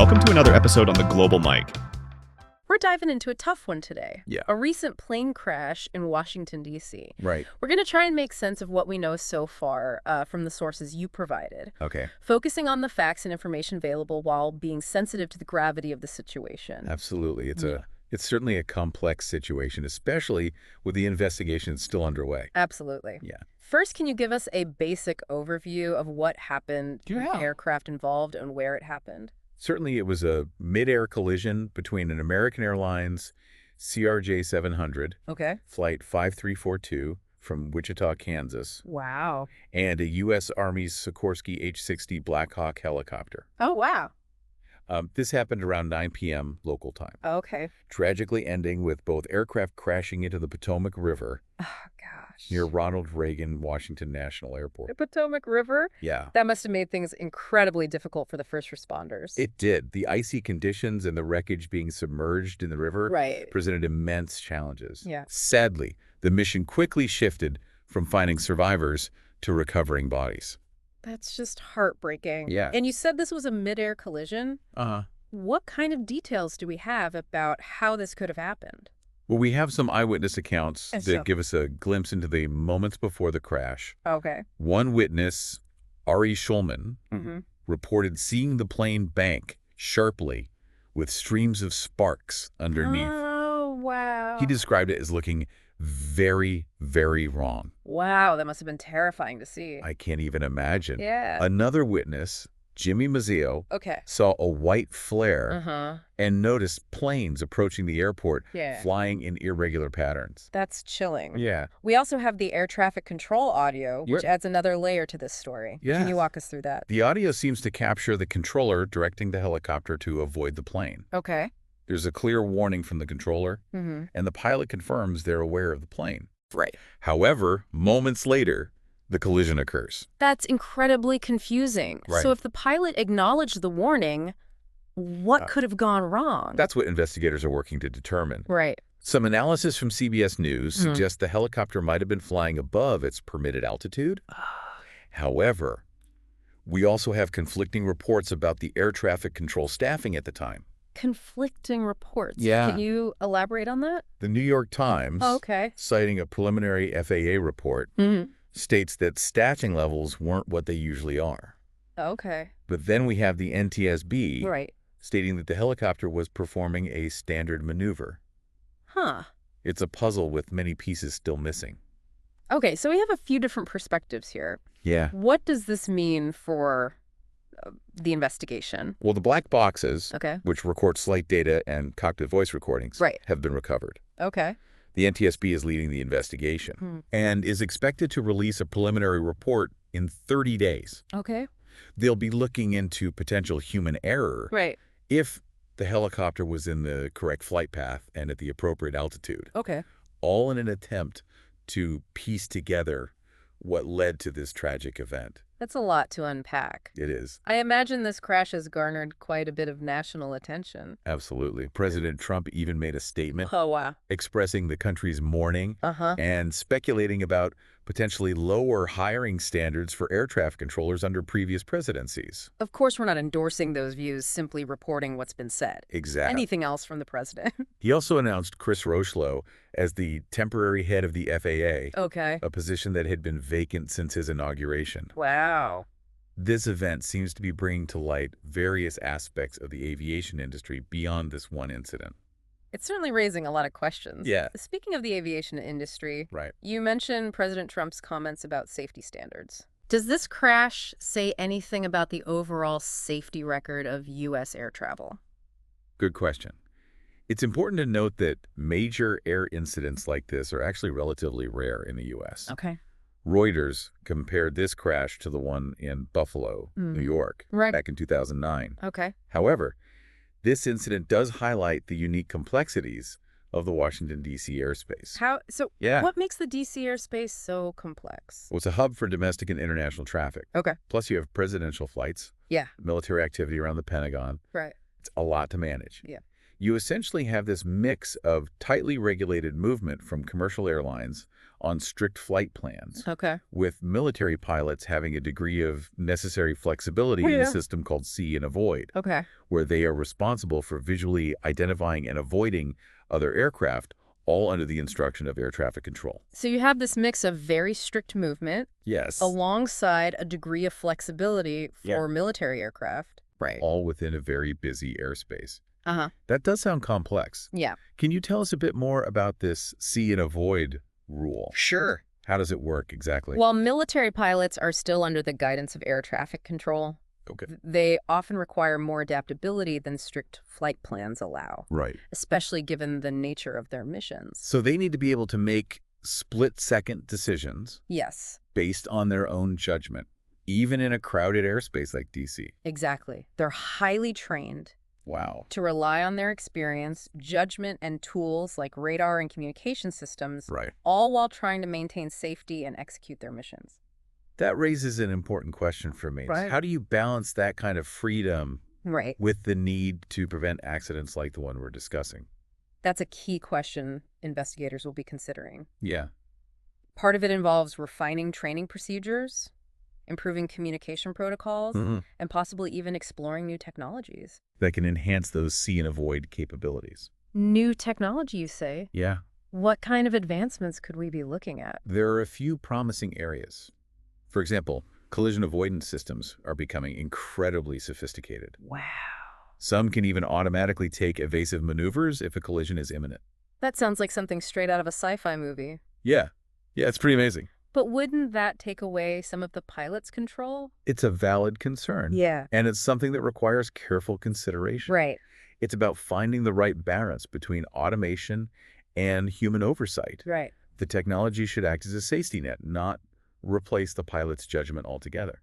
Welcome to another episode on the Global Mic. We're diving into a tough one today. Yeah. A recent plane crash in Washington, D.C. Right. We're going to try and make sense of what we know so far from the sources you provided. Okay. Focusing on the facts and information available while being sensitive to the gravity of the situation. Absolutely. It's certainly a complex situation, especially with the investigation still underway. Absolutely. Yeah. First, can you give us a basic overview of what happened, the aircraft involved, and where it happened? Certainly, it was a mid-air collision between an American Airlines CRJ-700, Flight 5342 from Wichita, Kansas, Wow. and a U.S. Army's Sikorsky H-60 Black Hawk helicopter. Oh, wow. This happened around 9 p.m. local time, Okay. tragically ending with both aircraft crashing into the Potomac River Oh, gosh. near Ronald Reagan Washington National Airport. The Potomac River? Yeah. That must have made things incredibly difficult for the first responders. It did. The icy conditions and the wreckage being submerged in the river presented immense challenges. Yeah. Sadly, the mission quickly shifted from finding survivors to recovering bodies. That's just heartbreaking. Yeah. And you said this was a mid-air collision? Uh-huh. What kind of details do we have about how this could have happened? Well, we have some eyewitness accounts And that so- give us a glimpse into the moments before the crash. Okay. One witness, Ari Schulman, Mm-hmm. reported seeing the plane bank sharply with streams of sparks underneath. Oh, wow. He described it as looking very, very wrong. Wow, that must have been terrifying to see. I can't even imagine. Yeah. Another witness, Jimmy Mazzeo, Okay. saw a white flare Uh-huh. and noticed planes approaching the airport Yeah. flying in irregular patterns. That's chilling. Yeah. We also have the air traffic control audio, which Yep. adds another layer to this story. Can Yes. you walk us through that? The audio seems to capture the controller directing the helicopter to avoid the plane. Okay. There's a clear warning from the controller, Mm-hmm. and the pilot confirms they're aware of the plane. Right. However, moments later, the collision occurs. That's incredibly confusing. Right. So if the pilot acknowledged the warning, what could have gone wrong? That's what investigators are working to determine. Right. Some analysis from CBS News suggests the helicopter might have been flying above its permitted altitude. However, we also have conflicting reports about the air traffic control staffing at the time. Conflicting reports. Yeah. Can you elaborate on that? The New York Times, Oh, okay. citing a preliminary FAA report, Mm-hmm. states that staffing levels weren't what they usually are. Okay. But then we have the NTSB Right. stating that the helicopter was performing a standard maneuver. Huh. It's a puzzle with many pieces still missing. Okay, so we have a few different perspectives here. Yeah. What does this mean for the investigation? Well, the black boxes, Okay. which record flight data and cockpit voice recordings, Right. have been recovered. Okay. The NTSB is leading the investigation and is expected to release a preliminary report in 30 days. Okay. They'll be looking into potential human error Right. if the helicopter was in the correct flight path and at the appropriate altitude, Okay. all in an attempt to piece together what led to this tragic event. That's a lot to unpack. It is. I imagine this crash has garnered quite a bit of national attention. Absolutely. President Trump even made a statement Oh, wow. expressing the country's mourning Uh-huh. and speculating about potentially lower hiring standards for air traffic controllers under previous presidencies. Of course, we're not endorsing those views, simply reporting what's been said. Exactly. Anything else from the president? He also announced Chris Rocheleau as the temporary head of the FAA, Okay. a position that had been vacant since his inauguration. Wow. This event seems to be bringing to light various aspects of the aviation industry beyond this one incident. It's certainly raising a lot of questions. Yeah. Speaking of the aviation industry, Right. you mentioned President Trump's comments about safety standards. Does this crash say anything about the overall safety record of U.S. air travel? Good question. It's important to note that major air incidents like this are actually relatively rare in the U.S. Okay. Reuters compared this crash to the one in Buffalo, New York, back in 2009. Okay. However, this incident does highlight the unique complexities of the Washington, D.C. airspace. What makes the D.C. airspace so complex? Well, it's a hub for domestic and international traffic. Okay. Plus, you have presidential flights, Yeah. military activity around the Pentagon. Right. It's a lot to manage. Yeah. You essentially have this mix of tightly regulated movement from commercial airlines on strict flight plans, Okay. with military pilots having a degree of necessary flexibility in a system called see and avoid, Okay. where they are responsible for visually identifying and avoiding other aircraft, all under the instruction of air traffic control. So you have this mix of very strict movement Yes. alongside a degree of flexibility Yeah. for military aircraft. Right. All within a very busy airspace. Uh-huh. That does sound complex. Yeah. Can you tell us a bit more about this see and avoid rule? Sure. How does it work exactly? While military pilots are still under the guidance of air traffic control, Okay. they often require more adaptability than strict flight plans allow, Right. especially given the nature of their missions. So they need to be able to make split-second decisions Yes, based on their own judgment, even in a crowded airspace like D.C. exactly. They're highly trained Wow. to rely on their experience, judgment, and tools like radar and communication systems, Right. all while trying to maintain safety and execute their missions. That raises an important question for me. Right. How do you balance that kind of freedom Right. with the need to prevent accidents like the one we're discussing? That's a key question investigators will be considering. Yeah. Part of it involves refining training procedures, improving communication protocols, and possibly even exploring new technologies. That can enhance those see and avoid capabilities. New technology, you say? Yeah. What kind of advancements could we be looking at? There are a few promising areas. For example, collision avoidance systems are becoming incredibly sophisticated. Wow. Some can even automatically take evasive maneuvers if a collision is imminent. That sounds like something straight out of a sci-fi movie. Yeah. Yeah, it's pretty amazing. But wouldn't that take away some of the pilot's control? It's a valid concern. Yeah. And it's something that requires careful consideration. Right. It's about finding the right balance between automation and human oversight. Right. The technology should act as a safety net, not replace the pilot's judgment altogether.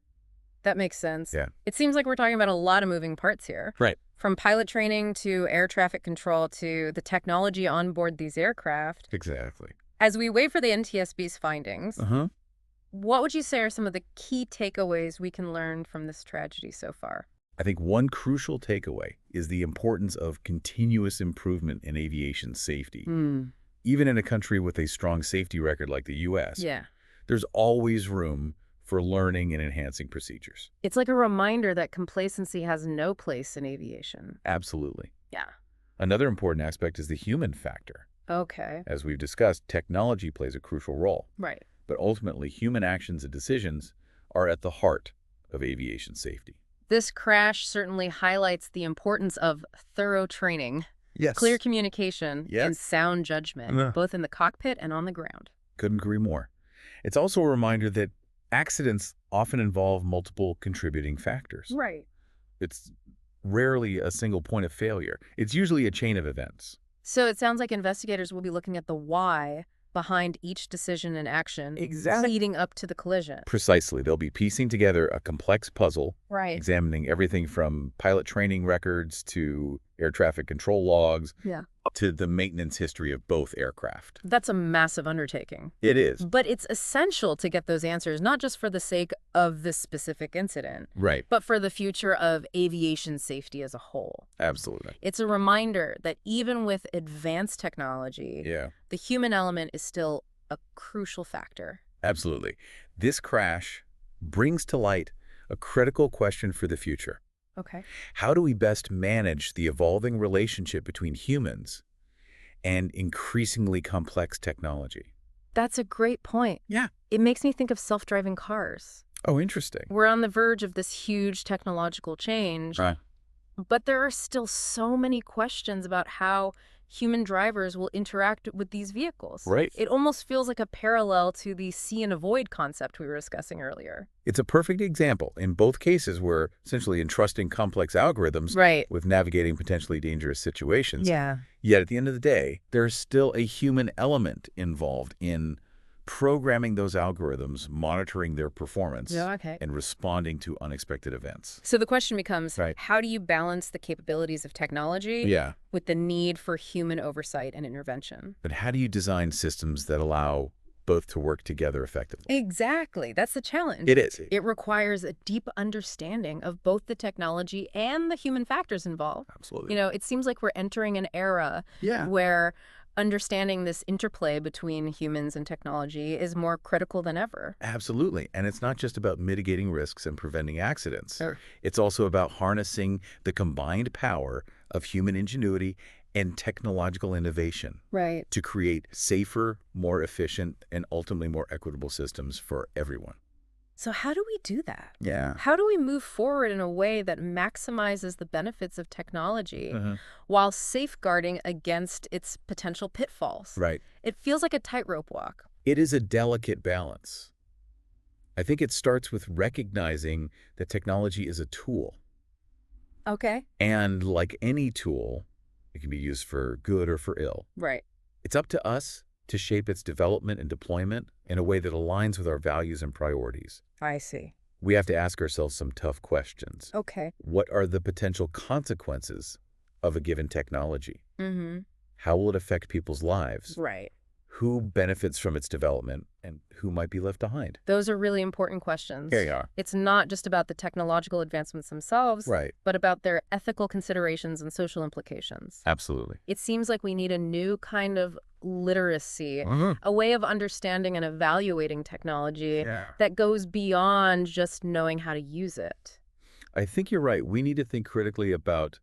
That makes sense. Yeah. It seems like we're talking about a lot of moving parts here. Right. From pilot training to air traffic control to the technology on board these aircraft. Exactly. As we wait for the NTSB's findings, Uh-huh. what would you say are some of the key takeaways we can learn from this tragedy so far? I think one crucial takeaway is the importance of continuous improvement in aviation safety. Even in a country with a strong safety record like the U.S., Yeah. there's always room for learning and enhancing procedures. It's like a reminder that complacency has no place in aviation. Absolutely. Yeah. Another important aspect is the human factor. Okay. As we've discussed, technology plays a crucial role, Right. but ultimately human actions and decisions are at the heart of aviation safety. This crash certainly highlights the importance of thorough training, Yes. clear communication, Yes. and sound judgment, both in the cockpit and on the ground. Couldn't agree more. It's also a reminder that accidents often involve multiple contributing factors. Right. It's rarely a single point of failure. It's usually a chain of events. So it sounds like investigators will be looking at the why behind each decision and action leading up to the collision. Precisely. They'll be piecing together a complex puzzle, Right. examining everything from pilot training records to air traffic control logs Yeah. to the maintenance history of both aircraft. That's a massive undertaking. It is. But it's essential to get those answers, not just for the sake of this specific incident, Right. but for the future of aviation safety as a whole. Absolutely. It's a reminder that even with advanced technology, Yeah. the human element is still a crucial factor. Absolutely. This crash brings to light a critical question for the future. Okay. How do we best manage the evolving relationship between humans and increasingly complex technology? That's a great point. Yeah. It makes me think of self-driving cars. Oh, interesting. We're on the verge of this huge technological change, Right. but there are still so many questions about how human drivers will interact with these vehicles. Right. It almost feels like a parallel to the see and avoid concept we were discussing earlier. It's a perfect example. In both cases, we're essentially entrusting complex algorithms Right. with navigating potentially dangerous situations. Yeah. Yet at the end of the day, there's still a human element involved in programming those algorithms, monitoring their performance, Yeah, okay. and responding to unexpected events. So the question becomes, Right. how do you balance the capabilities of technology Yeah. with the need for human oversight and intervention? But how do you design systems that allow both to work together effectively. Exactly. That's the challenge. It is. It requires a deep understanding of both the technology and the human factors involved. Absolutely. It seems like we're entering an era where understanding this interplay between humans and technology is more critical than ever. Absolutely. And it's not just about mitigating risks and preventing accidents. Sure. It's also about harnessing the combined power of human ingenuity and technological innovation Right. to create safer, more efficient, and ultimately more equitable systems for everyone. So how do we do that? Yeah. How do we move forward in a way that maximizes the benefits of technology while safeguarding against its potential pitfalls? Right. It feels like a tightrope walk. It is a delicate balance. I think it starts with recognizing that technology is a tool. Okay. And like any tool, it can be used for good or for ill. Right. It's up to us to shape its development and deployment in a way that aligns with our values and priorities. I see. We have to ask ourselves some tough questions. Okay. What are the potential consequences of a given technology? Mm-hmm. How will it affect people's lives? Right. Who benefits from its development and who might be left behind? Those are really important questions. Here you are. It's not just about the technological advancements themselves, Right. but about their ethical considerations and social implications. Absolutely. It seems like we need a new kind of literacy, a way of understanding and evaluating technology that goes beyond just knowing how to use it. I think you're right. We need to think critically about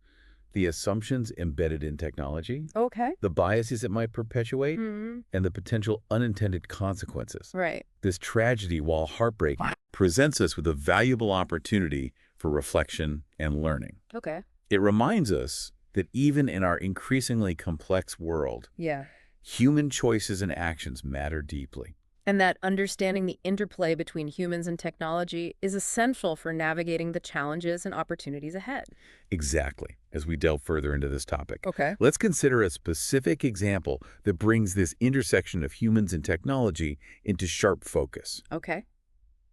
the assumptions embedded in technology, Okay. the biases it might perpetuate, Mm-hmm. and the potential unintended consequences. Right. This tragedy, while heartbreaking, presents us with a valuable opportunity for reflection and learning. Okay. It reminds us that even in our increasingly complex world, Yeah. human choices and actions matter deeply. And that understanding the interplay between humans and technology is essential for navigating the challenges and opportunities ahead. Exactly. As we delve further into this topic, Okay. let's consider a specific example that brings this intersection of humans and technology into sharp focus. Okay.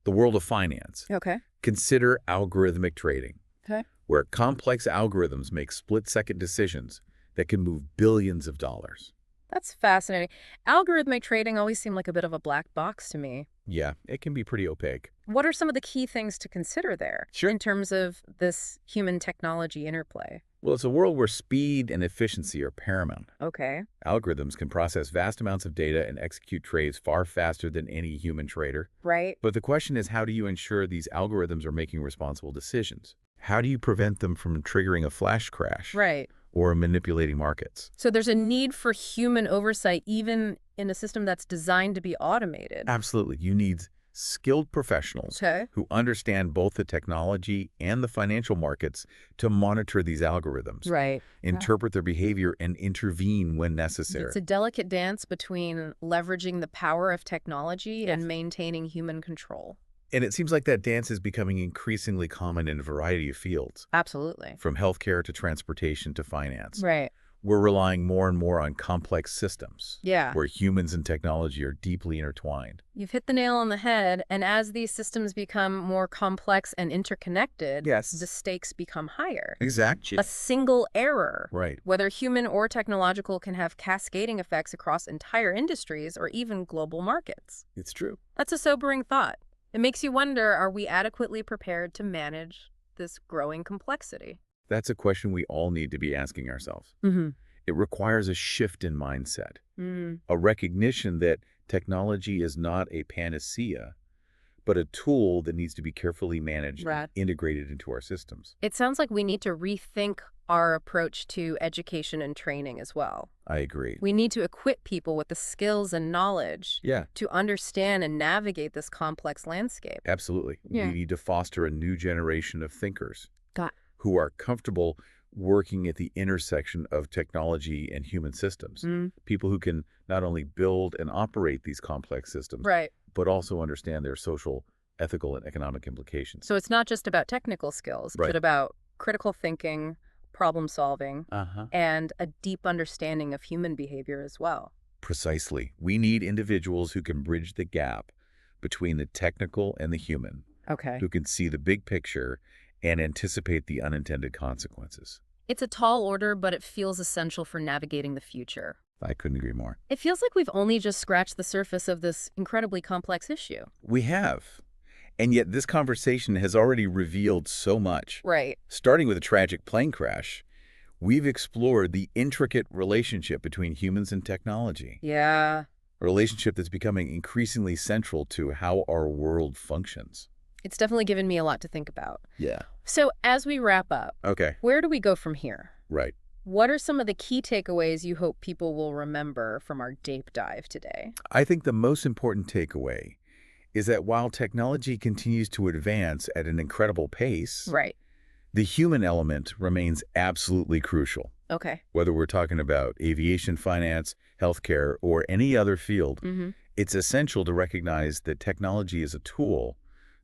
The world of finance. Okay. Consider algorithmic trading, Okay. where complex algorithms make split-second decisions that can move billions of dollars. That's fascinating. Algorithmic trading always seemed like a bit of a black box to me. Yeah, it can be pretty opaque. What are some of the key things to consider there in terms of this human-technology interplay? Well, it's a world where speed and efficiency are paramount. Okay. Algorithms can process vast amounts of data and execute trades far faster than any human trader. Right. But the question is, how do you ensure these algorithms are making responsible decisions? How do you prevent them from triggering a flash crash? Right. Or manipulating markets? So there's a need for human oversight even in a system that's designed to be automated. Absolutely. You need skilled professionals who understand both the technology and the financial markets to monitor these algorithms, Right. interpret their behavior, and intervene when necessary. It's a delicate dance between leveraging the power of technology and maintaining human control. And it seems like that dance is becoming increasingly common in a variety of fields, Absolutely. from healthcare to transportation to finance. Right. We're relying more and more on complex systems Yeah. where humans and technology are deeply intertwined. You've hit the nail on the head, and as these systems become more complex and interconnected, Yes. the stakes become higher. Exactly. A single error, Right. whether human or technological, can have cascading effects across entire industries or even global markets. It's true. That's a sobering thought. It makes you wonder, are we adequately prepared to manage this growing complexity? That's a question we all need to be asking ourselves. Mm-hmm. It requires a shift in mindset, a recognition that technology is not a panacea, but a tool that needs to be carefully managed and integrated into our systems. It sounds like we need to rethink our approach to education and training as well. I agree. We need to equip people with the skills and knowledge to understand and navigate this complex landscape. Absolutely. Yeah. We need to foster a new generation of thinkers Got who are comfortable working at the intersection of technology and human systems. People who can not only build and operate these complex systems, Right. but also understand their social, ethical, and economic implications. So it's not just about technical skills, but about critical thinking, problem solving, and a deep understanding of human behavior as well. Precisely. We need individuals who can bridge the gap between the technical and the human, Okay. who can see the big picture and anticipate the unintended consequences. It's a tall order, but it feels essential for navigating the future. I couldn't agree more. It feels like we've only just scratched the surface of this incredibly complex issue. We have. And yet this conversation has already revealed so much. Right. Starting with a tragic plane crash, we've explored the intricate relationship between humans and technology. Yeah. A relationship that's becoming increasingly central to how our world functions. It's definitely given me a lot to think about. Yeah. So as we wrap up, Okay. where do we go from here? Right. What are some of the key takeaways you hope people will remember from our deep dive today? I think the most important takeaway is that while technology continues to advance at an incredible pace, Right. the human element remains absolutely crucial. Okay. Whether we're talking about aviation finance, healthcare, or any other field, it's essential to recognize that technology is a tool,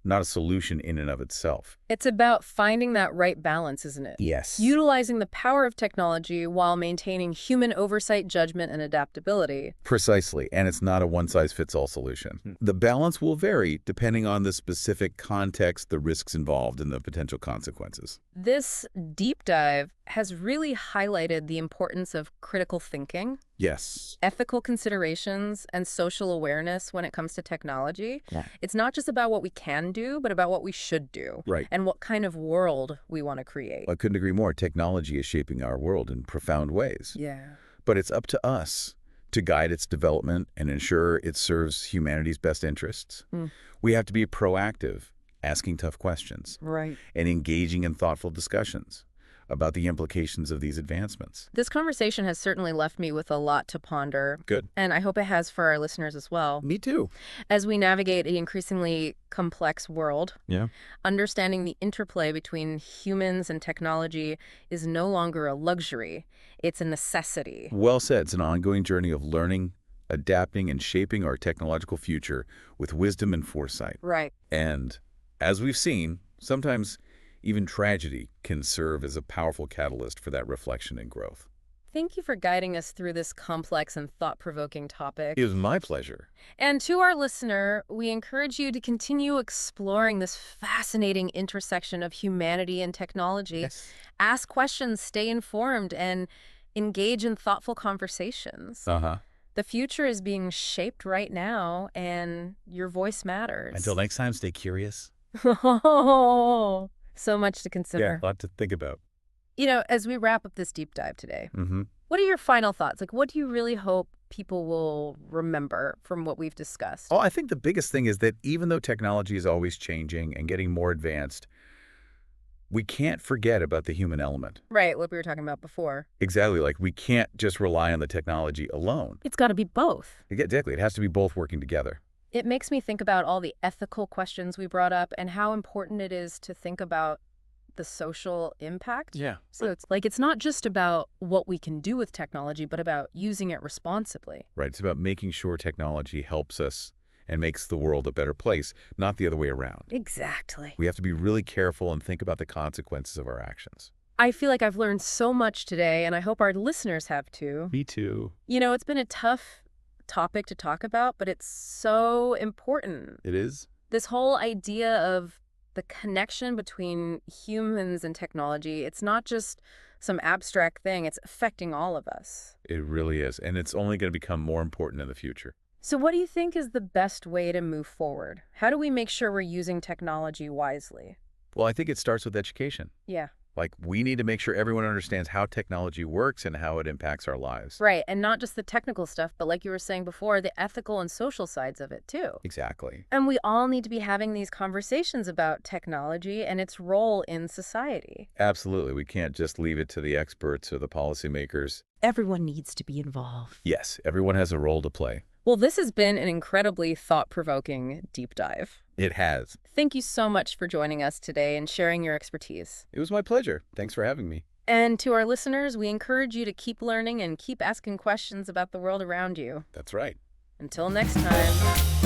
not a solution in and of itself. It's about finding that right balance, isn't it? Yes. Utilizing the power of technology while maintaining human oversight, judgment, and adaptability. Precisely, and it's not a one-size-fits-all solution. The balance will vary depending on the specific context, the risks involved, and the potential consequences. This deep dive has really highlighted the importance of critical thinking, Yes. ethical considerations, and social awareness when it comes to technology. Yeah. It's not just about what we can do, but about what we should do. Right. And what kind of world we want to create. I couldn't agree more. Technology is shaping our world in profound ways. Yeah. But it's up to us to guide its development and ensure it serves humanity's best interests. We have to be proactive, asking tough questions, Right. and engaging in thoughtful discussions about the implications of these advancements. This conversation has certainly left me with a lot to ponder. Good. And I hope it has for our listeners as well. Me too. As we navigate an increasingly complex world, Yeah. understanding the interplay between humans and technology is no longer a luxury. It's a necessity. Well said. It's an ongoing journey of learning, adapting, and shaping our technological future with wisdom and foresight. Right. And as we've seen, sometimes even tragedy can serve as a powerful catalyst for that reflection and growth. Thank you for guiding us through this complex and thought-provoking topic. It was my pleasure. And to our listener, we encourage you to continue exploring this fascinating intersection of humanity and technology. Yes. Ask questions, stay informed, and engage in thoughtful conversations. The future is being shaped right now, and your voice matters. Until next time, stay curious. So much to consider. A lot to think about. You know, as we wrap up this deep dive today, what are your final thoughts? Like, what do you really hope people will remember from what we've discussed? Oh, I think the biggest thing is that even though technology is always changing and getting more advanced, we can't forget about the human element. Right, what we were talking about before. Exactly. Like, we can't just rely on the technology alone. It's got to be both. Exactly. It has to be both working together. It makes me think about all the ethical questions we brought up and how important it is to think about the social impact. Yeah. So it's not just about what we can do with technology, but about using it responsibly. Right. It's about making sure technology helps us and makes the world a better place, not the other way around. Exactly. We have to be really careful and think about the consequences of our actions. I feel like I've learned so much today, and I hope our listeners have too. Me too. You know, it's been a tough topic to talk about, but it's so important. It is? This whole idea of the connection between humans and technology, it's not just some abstract thing, it's affecting all of us. It really is. And it's only going to become more important in the future. So what do you think is the best way to move forward? How do we make sure we're using technology wisely? Well, I think it starts with education. Yeah. Like, we need to make sure everyone understands how technology works and how it impacts our lives. Right, and not just the technical stuff, but like you were saying before, the ethical and social sides of it too. Exactly. And we all need to be having these conversations about technology and its role in society. Absolutely. We can't just leave it to the experts or the policymakers. Everyone needs to be involved. Yes, everyone has a role to play. Well, this has been an incredibly thought-provoking deep dive. It has. Thank you so much for joining us today and sharing your expertise. It was my pleasure. Thanks for having me. And to our listeners, we encourage you to keep learning and keep asking questions about the world around you. That's right. Until next time.